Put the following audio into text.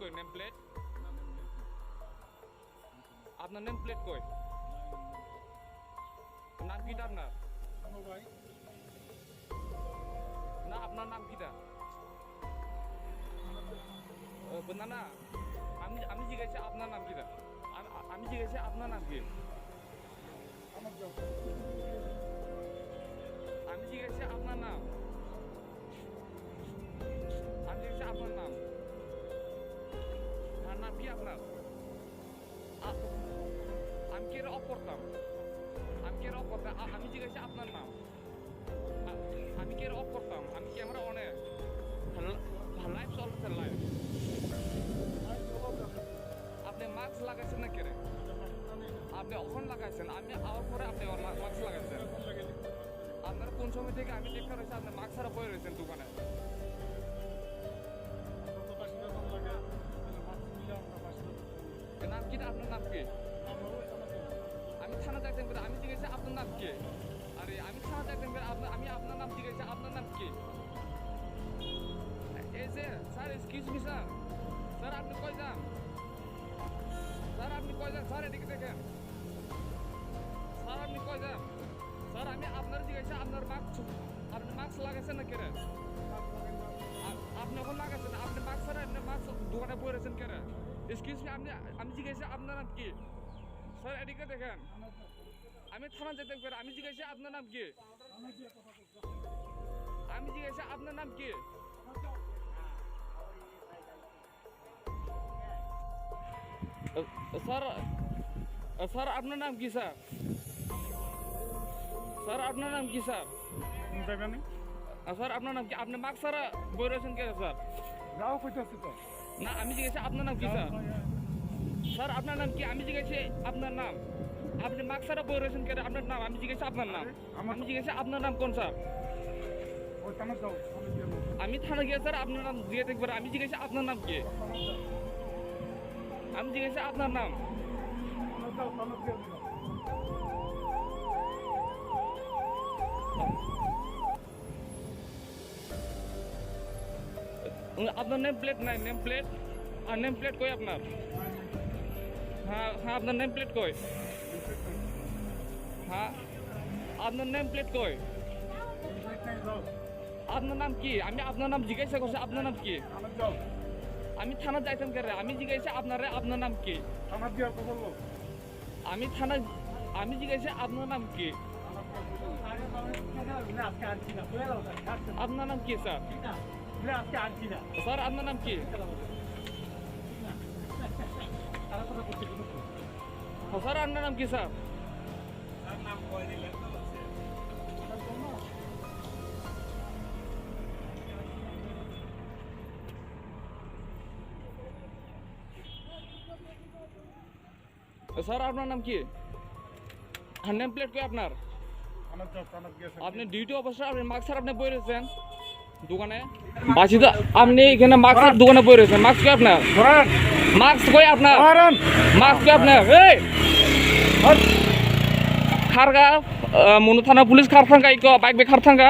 কই name plate আপনার name plate কই নাম কিটা আপনার না আপনার নাম কিটা না না আমি জিজ্ঞাসা আপনার নাম কিটা আমি জিজ্ঞাসা আপনার নাম কি আমি জিজ্ঞাসা আপনার নাম আমি জিজ্ঞাসা আপনার নাম আর নাম কি আপনার আমি কি অফ করতাম আমি জিজ্ঞাসা আপনার নাম আমি কি অফ করতাম আমি ক্যামেরা অনে লাইভ চলতেছে লাইভ আপনি মাস্ক লাগাইছেন না কেরে আপনি অখন লাগাইছেন আমি আওয়ার পরে আপনি মাস্ক লাগাইছেন আপনার কোন সময় থেকে আমি দেখতে রয়েছি আপনি মাস্ক ছাড়া বয়ে রয়েছেন দোকানে নাম কি আপনার নাম কি আমি থানা যাইতেন করে আমি জিজ্ঞাসা আপনার নাম কি আরে আমি থানা যাইতেন করে আমি আপনার নাম জিজ্ঞাসা আপনার নাম কি এই যে sir excuse me sir sir আপনি কই যান স্যার এদিকে দেখেন স্যার আপনি কই যান স্যার আমি আপনার জিজ্ঞাসা আপনার আপনি মাস্ক লাগাইছেন না কেরে আপনি এখন লাগাইছেন আপনি মাস্ক ছাড়া আপনি মাস্ক দোকানে বয়ে রয়েছেন কেরে এক্সকিউজ মি আমি জিজ্ঞাসা আপনার নাম কি স্যার এদিকে দেখেন আমি থানা যেতে পারি আমি জিজ্ঞাসা আপনার নাম কি আমি জিজ্ঞাসা আপনার নাম কি স্যার আপনার নাম কি স্যার আপনার নাম কি স্যার আপনার নাম কি আপনি মাস্ক ছাড়া বই রয়েছেন কে স্যার না আমি জিজ্ঞাসা আপনার নাম কি স্যার আপনার নাম কি আমি জিজ্ঞাসা আপনার নাম আপনি মাস্ক ছাড়া বই রয়েছেন কে আপনার নাম আমি জিজ্ঞাসা আপনার নাম আমি জিজ্ঞাসা আপনার নাম কোন স্যার আমি থানা গিয়ে স্যার আপনার নাম দিয়ে দেখবার আমি জিজ্ঞাসা আপনার নাম কি আমি জিজ্ঞাসা আপনার নাম আপনার নেম প্লেট নাই নেম প্লেট আর নেম প্লেট কই আপনার হ্যাঁ আপনার নেম প্লেট কই হ্যাঁ আপনার নেম প্লেট কই আপনার নাম কি আমি আপনার নাম জিজ্ঞাসা করছি আপনার নাম কি আমি থানা যাইতাম কেন আমি জিজ্ঞাসা আপনার নাম কি আমি থানা আমি জিজ্ঞাসা আপনার নাম কি আপনার নাম কি স্যার স্যার আপনার নাম কি স্যার আপনার নাম কি স্যার স্যার আপনার নাম কি নেম প্লেট কই আপনার আপনি ডিউটি অফিসার আপনি মাস্ক ছাড়া আপনি বই রয়েছেন দোকানে বাসি তো আপনি এখানে মাস্ক দোকানে বই রয়েছেন মাস্ক কই আপনার মাস্ক কই আপনার মাস্ক কই আপনার এই খারগা মনু থানা পুলিশ খারথাঙ্গা বাইক বে খারথাঙ্গা